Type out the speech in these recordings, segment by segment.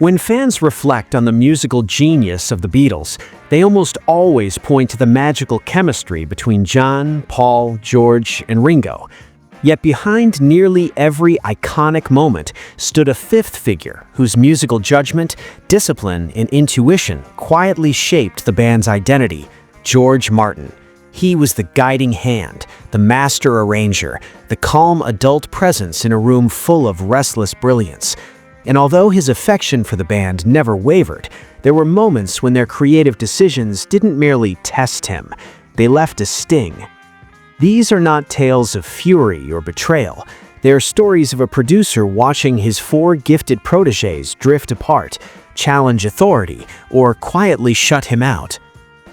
When fans reflect on the musical genius of the Beatles, they almost always point to the magical chemistry between John, Paul, George, and Ringo. Yet behind nearly every iconic moment stood a fifth figure whose musical judgment, discipline, and intuition quietly shaped the band's identity: George Martin. He was the guiding hand, the master arranger, the calm adult presence in a room full of restless brilliance. And although his affection for the band never wavered, there were moments when their creative decisions didn't merely test him, they left a sting. These are not tales of fury or betrayal. They are stories of a producer watching his four gifted protégés drift apart, challenge authority, or quietly shut him out.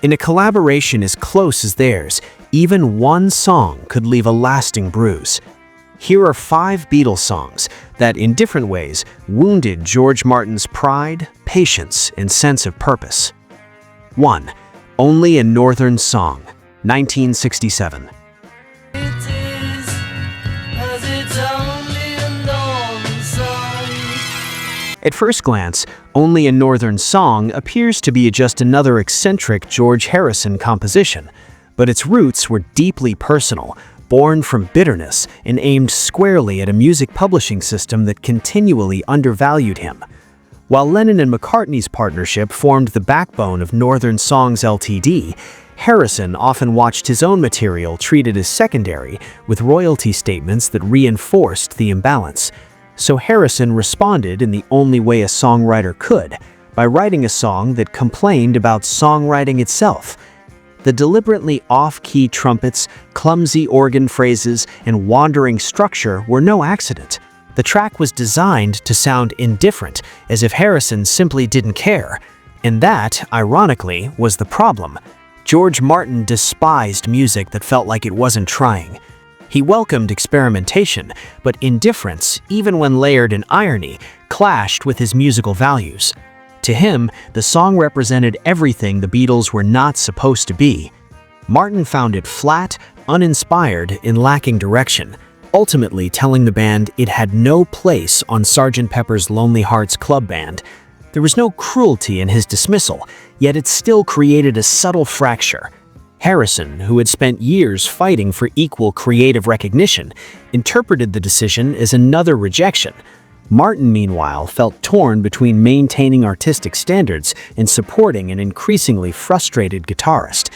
In a collaboration as close as theirs, even one song could leave a lasting bruise. Here are 5 Beatles songs that, in different ways, wounded George Martin's pride, patience, and sense of purpose. 1. Only a Northern Song, 1967. At first glance, Only a Northern Song appears to be just another eccentric George Harrison composition, but its roots were deeply personal, born from bitterness and aimed squarely at a music publishing system that continually undervalued him. While Lennon and McCartney's partnership formed the backbone of Northern Songs Ltd., Harrison often watched his own material treated as secondary, with royalty statements that reinforced the imbalance. So Harrison responded in the only way a songwriter could, by writing a song that complained about songwriting itself. The deliberately off-key trumpets, clumsy organ phrases, and wandering structure were no accident. The track was designed to sound indifferent, as if Harrison simply didn't care. And that, ironically, was the problem. George Martin despised music that felt like it wasn't trying. He welcomed experimentation, but indifference, even when layered in irony, clashed with his musical values. To him, the song represented everything the Beatles were not supposed to be. Martin found it flat, uninspired, and lacking direction, ultimately telling the band it had no place on Sgt. Pepper's Lonely Hearts Club Band. There was no cruelty in his dismissal, yet it still created a subtle fracture. Harrison, who had spent years fighting for equal creative recognition, interpreted the decision as another rejection. Martin, meanwhile, felt torn between maintaining artistic standards and supporting an increasingly frustrated guitarist.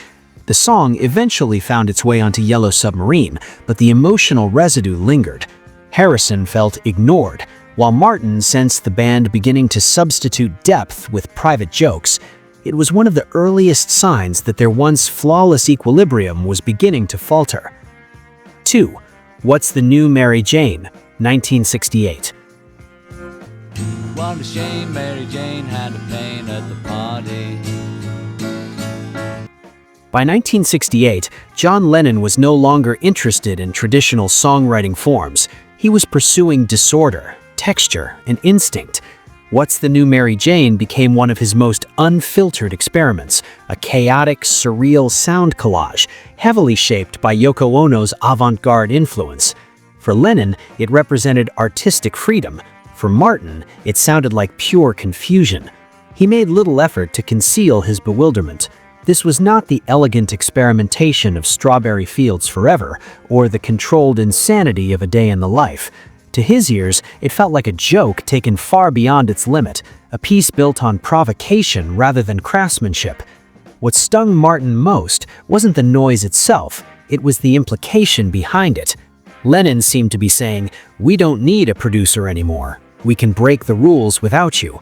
The song eventually found its way onto Yellow Submarine, but the emotional residue lingered. Harrison felt ignored, while Martin sensed the band beginning to substitute depth with private jokes. It was one of the earliest signs that their once flawless equilibrium was beginning to falter. 2. What's the New Mary Jane, 1968. What a shame Mary Jane had a pain at the party. By 1968, John Lennon was no longer interested in traditional songwriting forms. He was pursuing disorder, texture, and instinct. What's the New Mary Jane became one of his most unfiltered experiments, a chaotic, surreal sound collage, heavily shaped by Yoko Ono's avant-garde influence. For Lennon, it represented artistic freedom. For Martin, it sounded like pure confusion. He made little effort to conceal his bewilderment. This was not the elegant experimentation of Strawberry Fields Forever or the controlled insanity of A Day in the Life. To his ears, it felt like a joke taken far beyond its limit, a piece built on provocation rather than craftsmanship. What stung Martin most wasn't the noise itself, it was the implication behind it. Lennon seemed to be saying, "We don't need a producer anymore. We can break the rules without you."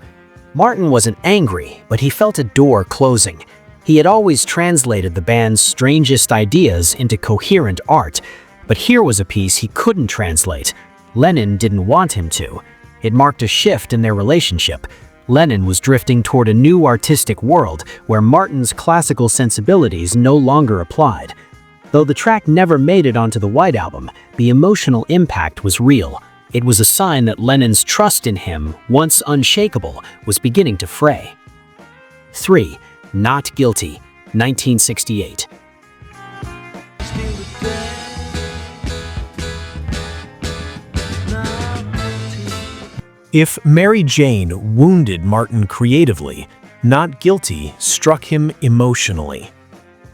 Martin wasn't angry, but he felt a door closing. He had always translated the band's strangest ideas into coherent art, but here was a piece he couldn't translate. Lennon didn't want him to. It marked a shift in their relationship. Lennon was drifting toward a new artistic world where Martin's classical sensibilities no longer applied. Though the track never made it onto the White Album, the emotional impact was real. It was a sign that Lennon's trust in him, once unshakable, was beginning to fray. 3. Not Guilty, 1968. If Mary Jane wounded Martin creatively, Not Guilty struck him emotionally.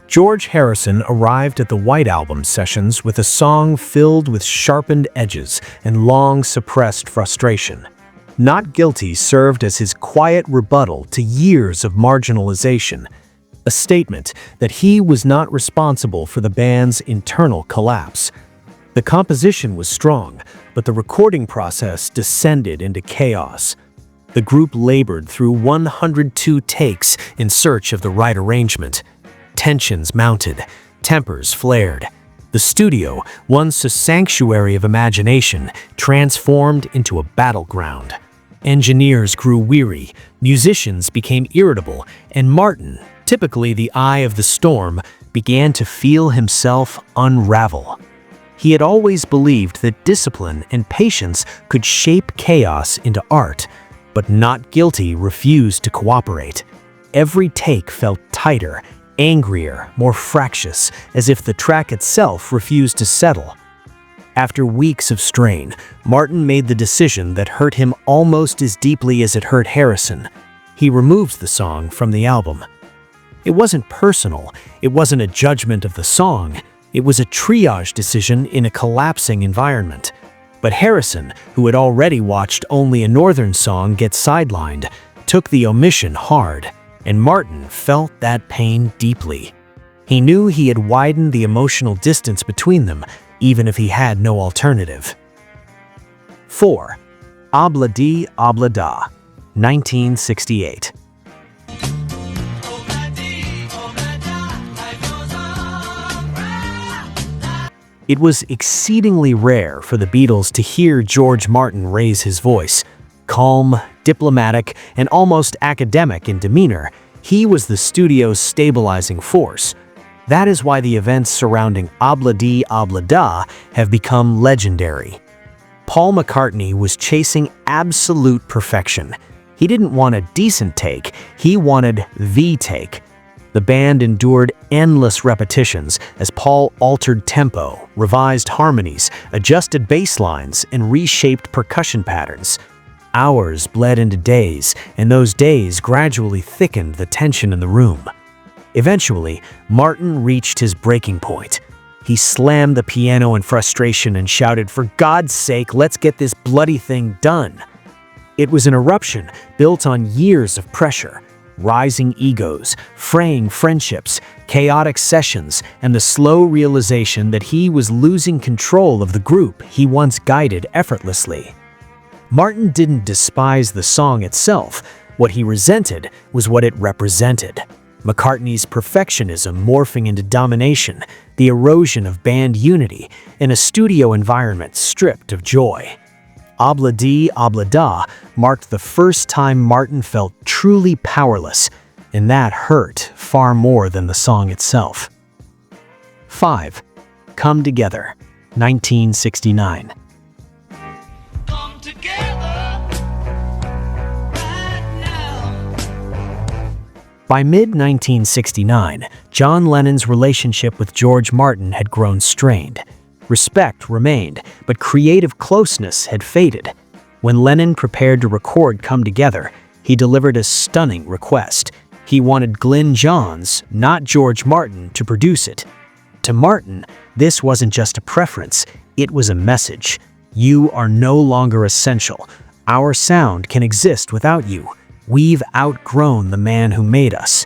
George Harrison arrived at the White Album sessions with a song filled with sharpened edges and long-suppressed frustration. Not Guilty served as his quiet rebuttal to years of marginalization, a statement that he was not responsible for the band's internal collapse. The composition was strong, but the recording process descended into chaos. The group labored through 102 takes in search of the right arrangement. Tensions mounted, tempers flared. The studio, once a sanctuary of imagination, transformed into a battleground. Engineers grew weary, musicians became irritable, and Martin, typically the eye of the storm, began to feel himself unravel. He had always believed that discipline and patience could shape chaos into art, but Not Guilty refused to cooperate. Every take felt tighter, angrier, more fractious, as if the track itself refused to settle. After weeks of strain, Martin made the decision that hurt him almost as deeply as it hurt Harrison. He removed the song from the album. It wasn't personal, it wasn't a judgment of the song, it was a triage decision in a collapsing environment. But Harrison, who had already watched only a Northern song get sidelined, took the omission hard, and Martin felt that pain deeply. He knew he had widened the emotional distance between them, even if he had no alternative. 4. Obla Di Obla Da, 1968. It was exceedingly rare for the Beatles to hear George Martin raise his voice. Calm, diplomatic, and almost academic in demeanor, he was the studio's stabilizing force. That is why the events surrounding Obla Di Obla Da have become legendary. Paul McCartney was chasing absolute perfection. He didn't want a decent take, he wanted the take. The band endured endless repetitions as Paul altered tempo, revised harmonies, adjusted bass lines, and reshaped percussion patterns. Hours bled into days, and those days gradually thickened the tension in the room. Eventually, Martin reached his breaking point. He slammed the piano in frustration and shouted, "For God's sake, let's get this bloody thing done." It was an eruption built on years of pressure. Rising egos, fraying friendships, chaotic sessions, and the slow realization that he was losing control of the group he once guided effortlessly. Martin didn't despise the song itself. What he resented was what it represented. McCartney's perfectionism morphing into domination, the erosion of band unity, in a studio environment stripped of joy. Obla Di Obla Da marked the first time Martin felt truly powerless, and that hurt far more than the song itself. 5. Come Together, 1969. Come together right now. By mid-1969, John Lennon's relationship with George Martin had grown strained. Respect remained, but creative closeness had faded. When Lennon prepared to record Come Together, he delivered a stunning request. He wanted Glyn Johns, not George Martin, to produce it. To Martin, this wasn't just a preference, it was a message. You are no longer essential. Our sound can exist without you. We've outgrown the man who made us.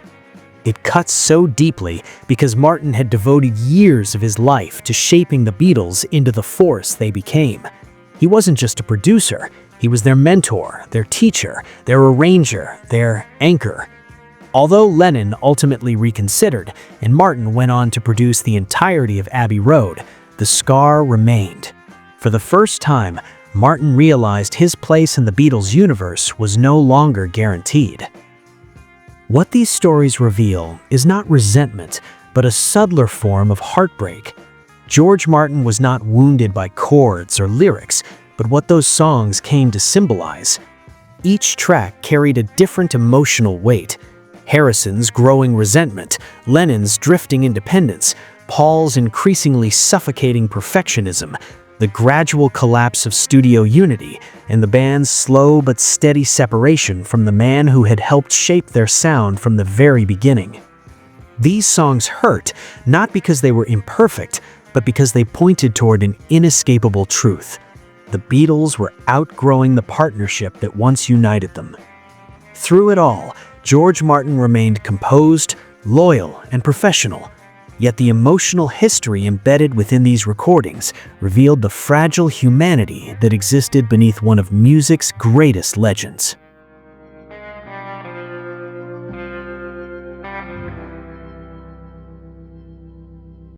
It cuts so deeply because Martin had devoted years of his life to shaping the Beatles into the force they became. He wasn't just a producer, he was their mentor, their teacher, their arranger, their anchor. Although Lennon ultimately reconsidered and Martin went on to produce the entirety of Abbey Road, the scar remained. For the first time, Martin realized his place in the Beatles universe was no longer guaranteed. What these stories reveal is not resentment, but a subtler form of heartbreak. George Martin was not wounded by chords or lyrics, but what those songs came to symbolize. Each track carried a different emotional weight. Harrison's growing resentment, Lennon's drifting independence, Paul's increasingly suffocating perfectionism. the gradual collapse of studio unity, and the band's slow but steady separation from the man who had helped shape their sound from the very beginning. These songs hurt, not because they were imperfect, but because they pointed toward an inescapable truth. The Beatles were outgrowing the partnership that once united them. Through it all, George Martin remained composed, loyal, and professional. Yet the emotional history embedded within these recordings revealed the fragile humanity that existed beneath one of music's greatest legends.